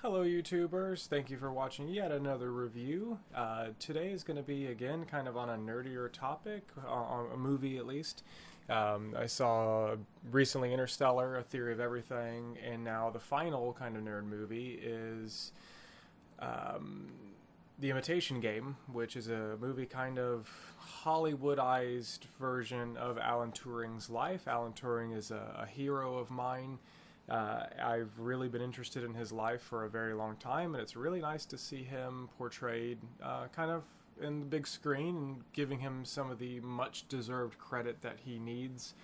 Hello YouTubers, thank you for watching yet another review. Today is going to be again kind of on a nerdier topic, on a movie at least. I saw recently Interstellar, A Theory of Everything, and now the final kind of nerd movie is The Imitation Game, which is a movie kind of Hollywoodized version of Alan Turing's life. Alan Turing is a hero of mine. I've really been interested in his life for a very long time, and it's really nice to see him portrayed kind of in the big screen and giving him some of the much-deserved credit that he needs.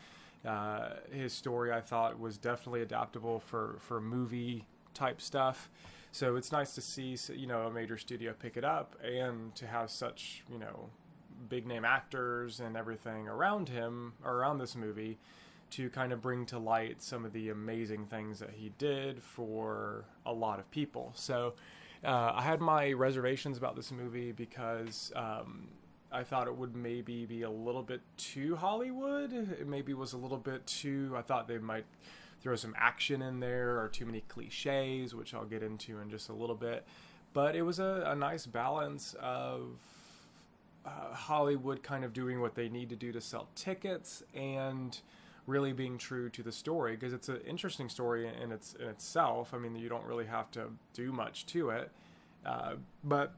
His story, I thought, was definitely adaptable for movie-type stuff. So it's nice to see, a major studio pick it up and to have such, big-name actors and everything around him, or around this movie, to kind of bring to light some of the amazing things that he did for a lot of people. So I had my reservations about this movie because I thought it would maybe be a little bit too Hollywood. It maybe was a little bit too, I thought they might throw some action in there or too many cliches, which I'll get into in just a little bit. But it was a nice balance of Hollywood kind of doing what they need to do to sell tickets and really being true to the story, because it's an interesting story in itself. I mean, you don't really have to do much to it, but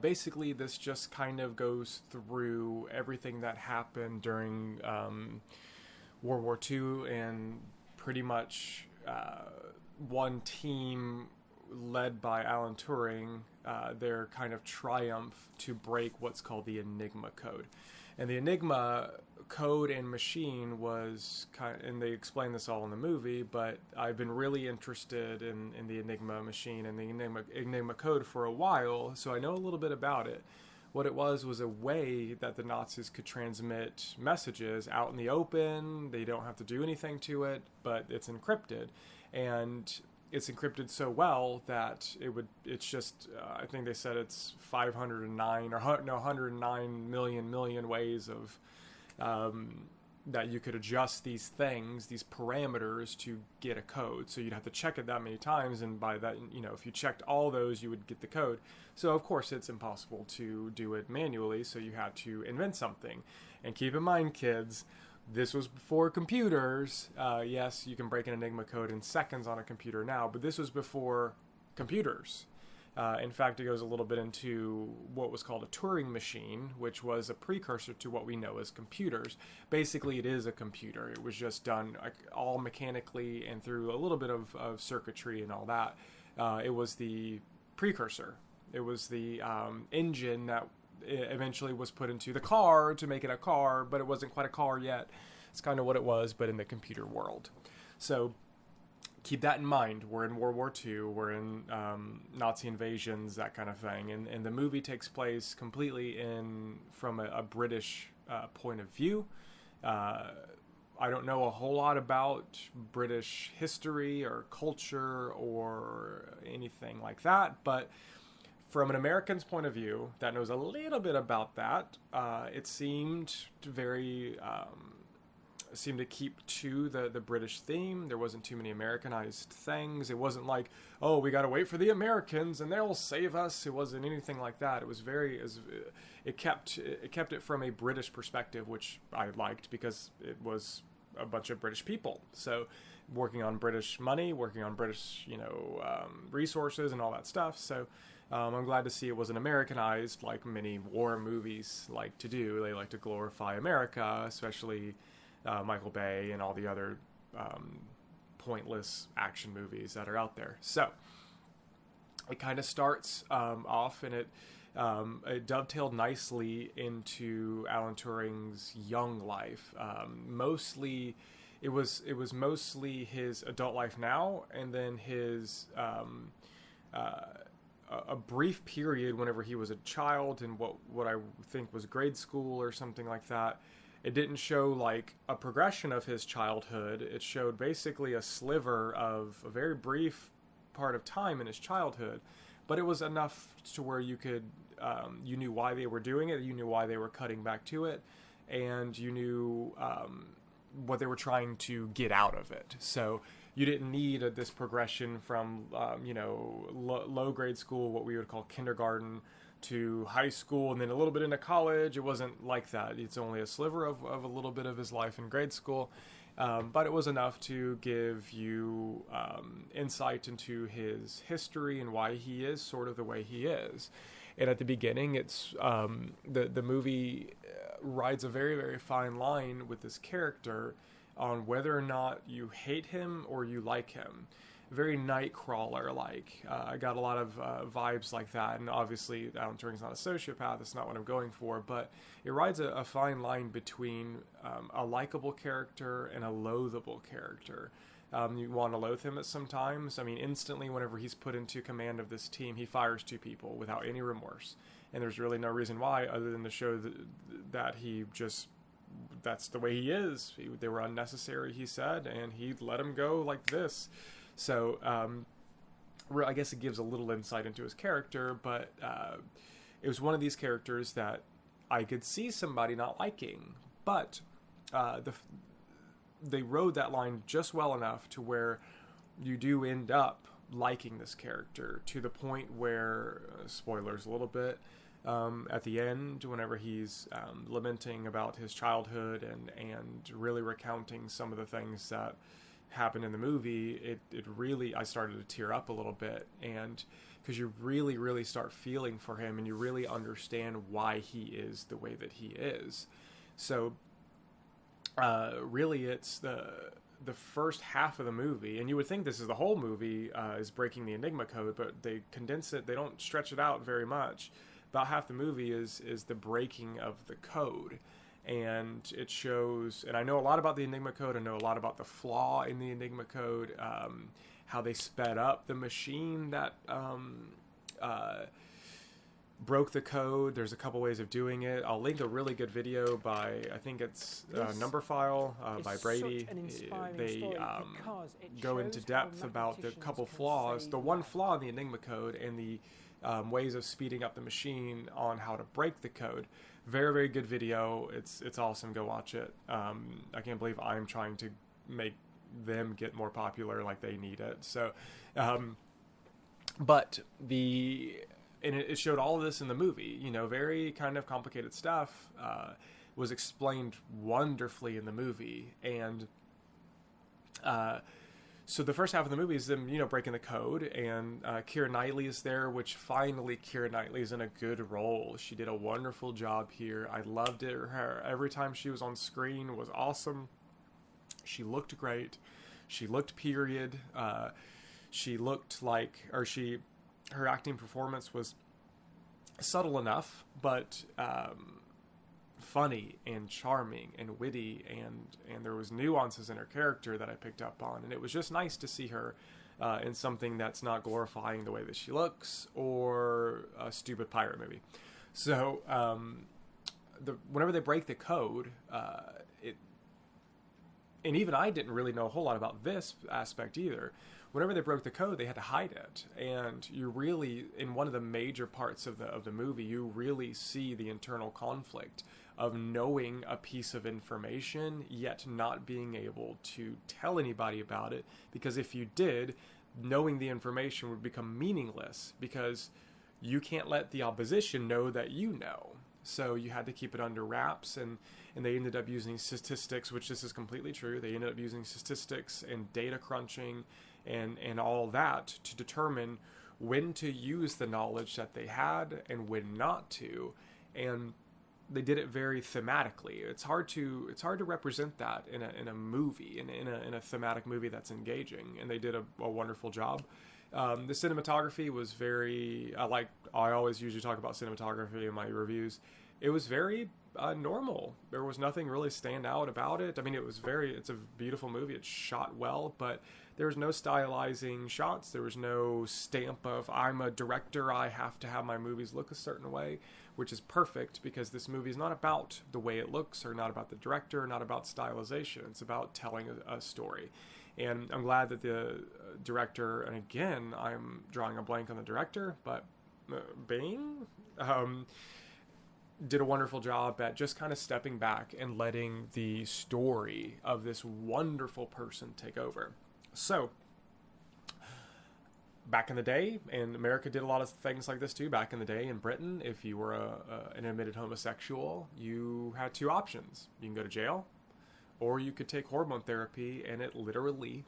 basically this just kind of goes through everything that happened during World War II, and pretty much one team led by Alan Turing, their kind of triumph to break what's called the Enigma code. And the Enigma code and machine was and they explain this all in the movie, but I've been really interested in the Enigma machine and the Enigma code for a while, so I know a little bit about it. What it was a way that the Nazis could transmit messages out in the open. They don't have to do anything to it, but it's encrypted. And it's encrypted so well that it's just, I think they said it's 109 million ways of, that you could adjust these things, these parameters to get a code. So you'd have to check it that many times, and by that, if you checked all those, you would get the code. So of course it's impossible to do it manually, so you had to invent something. And keep in mind, kids, this was before computers. Yes, you can break an Enigma code in seconds on a computer now, but this was before computers. In fact, it goes a little bit into what was called a Turing machine, which was a precursor to what we know as computers. Basically, it is a computer. It was just done all mechanically and through a little bit of circuitry and all that. It was the precursor. It was the engine that eventually was put into the car to make it a car, but it wasn't quite a car yet. It's kind of what it was, but in the computer world. So keep that in mind. We're in World War II. We're in Nazi invasions, that kind of thing. And the movie takes place completely from a British point of view. I don't know a whole lot about British history or culture or anything like that, but from an American's point of view that knows a little bit about that, it seemed to keep to the British theme. There wasn't too many Americanized things. It wasn't like, oh, we got to wait for the Americans and they'll save us. It wasn't anything like that. It was it kept it from a British perspective, which I liked because it was a bunch of British people. So working on British money, working on British, resources and all that stuff. So I'm glad to see it wasn't Americanized like many war movies like to do. They like to glorify America, especially Michael Bay and all the other pointless action movies that are out there. So it kind of starts off, and it dovetailed nicely into Alan Turing's young life. Mostly, it was mostly his adult life now, and then his a brief period whenever he was a child in what I think was grade school or something like that. It didn't show like a progression of his childhood. It showed basically a sliver of a very brief part of time in his childhood, but it was enough to where you could, you knew why they were doing it, you knew why they were cutting back to it, and you knew what they were trying to get out of it. So you didn't need this progression from low grade school, what we would call kindergarten, to high school, and then a little bit into college. It wasn't like that. It's only a sliver of a little bit of his life in grade school, but it was enough to give you insight into his history and why he is sort of the way he is. And at the beginning, it's the movie rides a very, very fine line with this character on whether or not you hate him or you like him. Very Nightcrawler-like. I got a lot of vibes like that, and obviously Alan Turing's not a sociopath. That's not what I'm going for, but it rides a fine line between a likable character and a loathable character. You want to loathe him at some times. I mean, instantly, whenever he's put into command of this team, he fires 2 people without any remorse, and there's really no reason why other than to show that he just, that's the way he is. They were unnecessary, he said, and he let him go like this. So, I guess it gives a little insight into his character, but it was one of these characters that I could see somebody not liking, but they rode that line just well enough to where you do end up liking this character, to the point where, spoilers a little bit, at the end, whenever he's lamenting about his childhood and really recounting some of the things that happened in the movie, it really, I started to tear up a little bit, and because you really, really start feeling for him, and you really understand why he is the way that he is. So really it's the first half of the movie, and you would think this is the whole movie, is breaking the Enigma code, but they condense it, they don't stretch it out very much. About half the movie is the breaking of the code. And it shows, and I know a lot about the Enigma code, I know a lot about the flaw in the Enigma code, how they sped up the machine that broke the code. There's a couple ways of doing it. I'll link a really good video by, I think it's Number File by Brady. They go into depth about the couple flaws, the one flaw in the Enigma code, and the ways of speeding up the machine on how to break the code. Very, very good video. It's awesome. Go watch it. I can't believe I'm trying to make them get more popular like they need it. So, but it showed all of this in the movie. Very kind of complicated stuff was explained wonderfully in the movie, and so the first half of the movie is them, breaking the code, and Keira Knightley is there, which finally Keira Knightley is in a good role. She did a wonderful job here. I loved it. Her every time she was on screen was awesome. She looked great. She looked period. She looked like, her acting performance was subtle enough, but funny and charming and witty, and there was nuances in her character that I picked up on, and it was just nice to see her in something that's not glorifying the way that she looks or a stupid pirate movie. So whenever they break the code, and even I didn't really know a whole lot about this aspect either. Whenever they broke the code, they had to hide it, and you really, in one of the major parts of the movie, you really see the internal conflict of knowing a piece of information yet not being able to tell anybody about it, because if you did, knowing the information would become meaningless, because you can't let the opposition know that you know. So you had to keep it under wraps, and they ended up using statistics, which this is completely true. They ended up using statistics and data crunching and all that to determine when to use the knowledge that they had and when not to. And they did it very thematically. It's hard to represent that in a movie, in a thematic movie that's engaging, and they did a wonderful job. The cinematography was very, I always usually talk about cinematography in my reviews. It was very normal. There was nothing really stand out about it. I mean, it's a beautiful movie. It's shot well, but there was no stylizing shots. There was no stamp of, I'm a director, I have to have my movies look a certain way, which is perfect, because this movie is not about the way it looks, or not about the director, not about stylization. It's about telling a story. And I'm glad that the director, and again, I'm drawing a blank on the director, but Bing did a wonderful job at just kind of stepping back and letting the story of this wonderful person take over. So, back in the day, and America did a lot of things like this too. Back in the day in Britain, if you were an admitted homosexual, you had two options. You can go to jail, or you could take hormone therapy, and it literally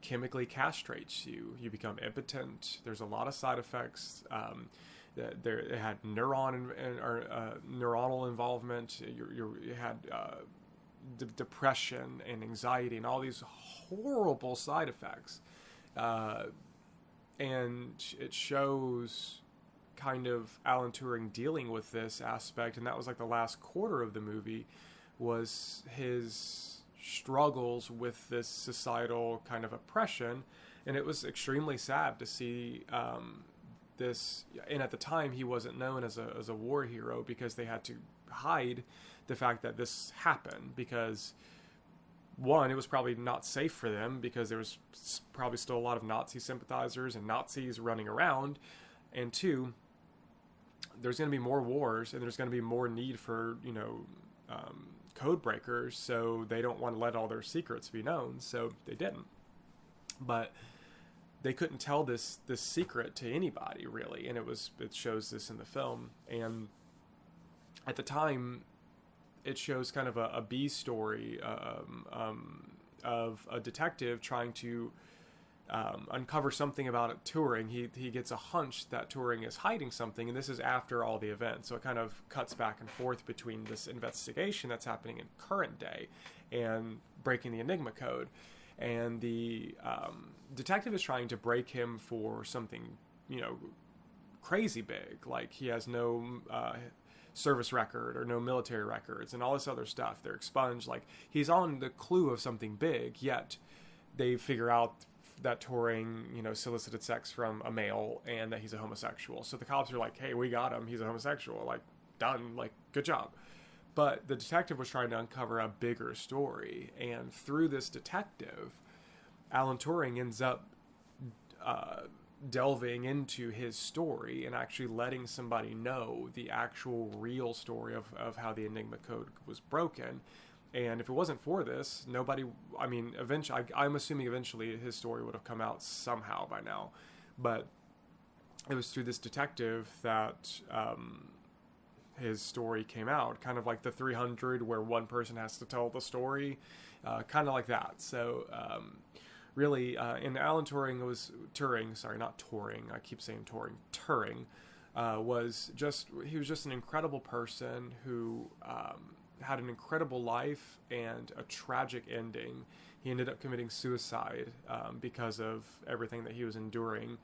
chemically castrates you. You become impotent. There's a lot of side effects. It had neuronal involvement. You had depression and anxiety and all these horrible side effects. And it shows kind of Alan Turing dealing with this aspect, and that was like the last quarter of the movie, was his struggles with this societal kind of oppression. And it was extremely sad to see this. And at the time, he wasn't known as a war hero, because they had to hide the fact that this happened, because one, it was probably not safe for them, because there was probably still a lot of Nazi sympathizers and Nazis running around. And two, there's going to be more wars, and there's going to be more need for, code breakers, so they don't want to let all their secrets be known, so they didn't. But they couldn't tell this secret to anybody, really, and it shows this in the film. And at the time, it shows kind of a B story of a detective trying to uncover something about Turing. He gets a hunch that Turing is hiding something, and this is after all the events. So it kind of cuts back and forth between this investigation that's happening in current day and breaking the Enigma code. And the detective is trying to break him for something, crazy big. Like he has no service record or no military records and all this other stuff. They're expunged. Like he's on the clue of something big, yet they figure out that Turing, solicited sex from a male and that he's a homosexual. So the cops are like, hey, we got him. He's a homosexual. Like, done. Like, good job. But the detective was trying to uncover a bigger story. And through this detective, Alan Turing ends up delving into his story and actually letting somebody know the actual real story of how the Enigma code was broken. And if it wasn't for this, eventually, I'm assuming eventually his story would have come out somehow by now. But it was through this detective that his story came out, kind of like the 300, where one person has to tell the story, kind of like that. So really, and Alan Turing was just an incredible person who had an incredible life and a tragic ending. He ended up committing suicide because of everything that he was enduring,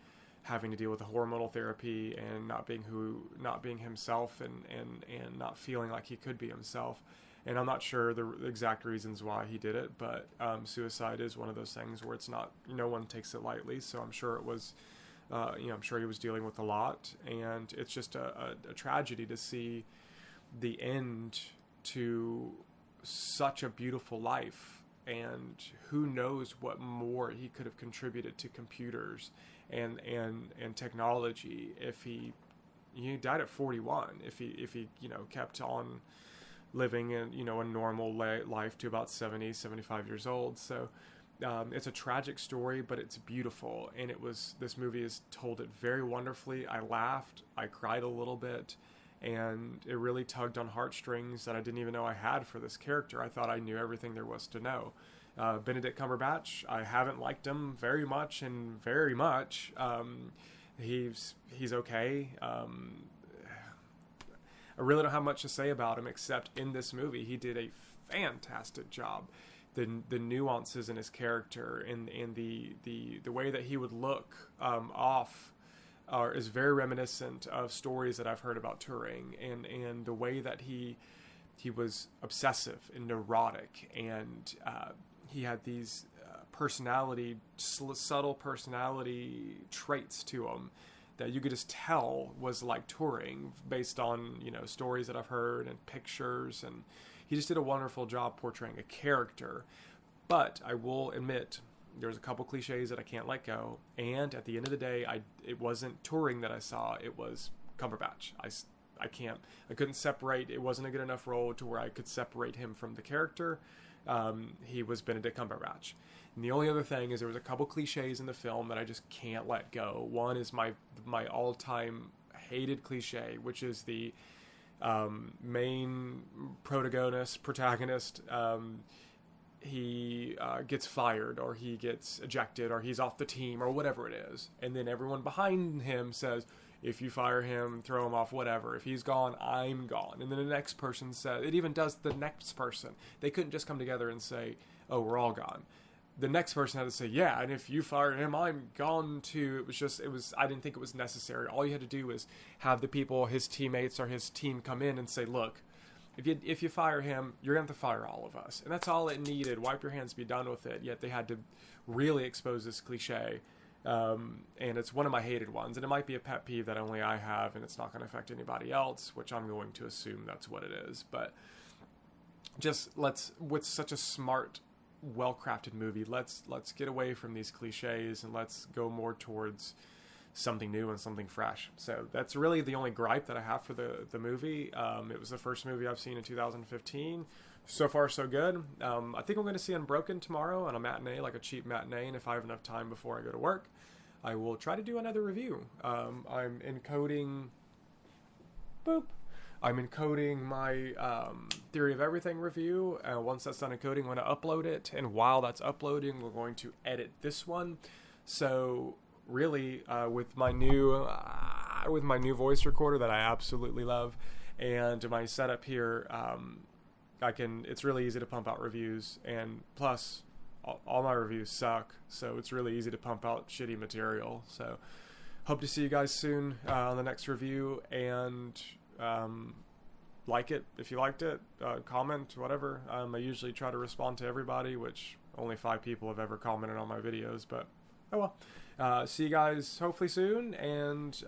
having to deal with the hormonal therapy and not being himself and not feeling like he could be himself. And I'm not sure the exact reasons why he did it, but suicide is one of those things where it's not, no one takes it lightly. So I'm sure it was, I'm sure he was dealing with a lot, and it's just a tragedy to see the end to such a beautiful life. And who knows what more he could have contributed to computers and technology if he died at 41, if he kept on living in a normal life to about 70, 75 years old. So it's a tragic story, but it's beautiful, and this movie has told it very wonderfully. I laughed, I cried a little bit, and it really tugged on heartstrings that I didn't even know I had for this character. I thought I knew everything there was to know. Benedict Cumberbatch, I haven't liked him very much. He's okay. I really don't have much to say about him, except in this movie he did a fantastic job. The nuances in his character and the way that he would look off is very reminiscent of stories that I've heard about Turing, and the way that he was obsessive and neurotic, and he had these subtle personality traits to him that you could just tell was like Turing, based on stories that I've heard and pictures, and he just did a wonderful job portraying a character. But I will admit, there's a couple cliches that I can't let go, and at the end of the day, it wasn't Turing that I saw, it was Cumberbatch. I couldn't separate. It wasn't a good enough role to where I could separate him from the character. He was Benedict Cumberbatch. And the only other thing is there was a couple cliches in the film that I just can't let go. One is my all-time hated cliche, which is the main protagonist. He gets fired, or he gets ejected, or he's off the team, or whatever it is. And then everyone behind him says, if you fire him, throw him off, whatever. If he's gone, I'm gone. And then the next person says, it even does the next person. They couldn't just come together and say, oh, we're all gone. The next person had to say, yeah, and if you fire him, I'm gone too. I didn't think it was necessary. All you had to do was have the people, his teammates or his team, come in and say, look, if you fire him, you're going to have to fire all of us. And that's all it needed. Wipe your hands, be done with it. Yet they had to really expose this cliche. And it's one of my hated ones. And it might be a pet peeve that only I have, and it's not going to affect anybody else, which I'm going to assume that's what it is. But just with such a smart, well-crafted movie, let's get away from these cliches and let's go more towards something new and something fresh. So that's really the only gripe that I have for the movie. It was the first movie I've seen in 2015. So far, so good. I think I'm going to see Unbroken tomorrow on a matinee, like a cheap matinee, and if I have enough time before I go to work, I will try to do another review. I'm encoding my Theory of Everything review. Once that's done encoding, I'm going to upload it, and while that's uploading, we're going to edit this one. So really, with my new voice recorder that I absolutely love, and my setup here, it's really easy to pump out reviews, and plus all my reviews suck, so it's really easy to pump out shitty material. So hope to see you guys soon on the next review, and like it if you liked it, comment, whatever. I usually try to respond to everybody, which only 5 people have ever commented on my videos, but oh well. See you guys hopefully soon, and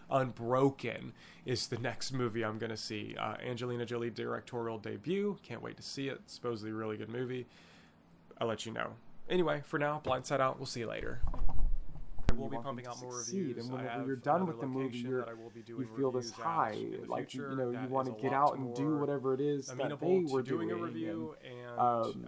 Unbroken is the next movie I'm going to see. Angelina Jolie directorial debut. Can't wait to see it. Supposedly a really good movie. I'll let you know. Anyway, for now, Blindside out. We'll see you later. We'll be pumping out more reviews. And when you're done with the movie, you feel this high, like you want to get out and do whatever it is that they were doing. A review, and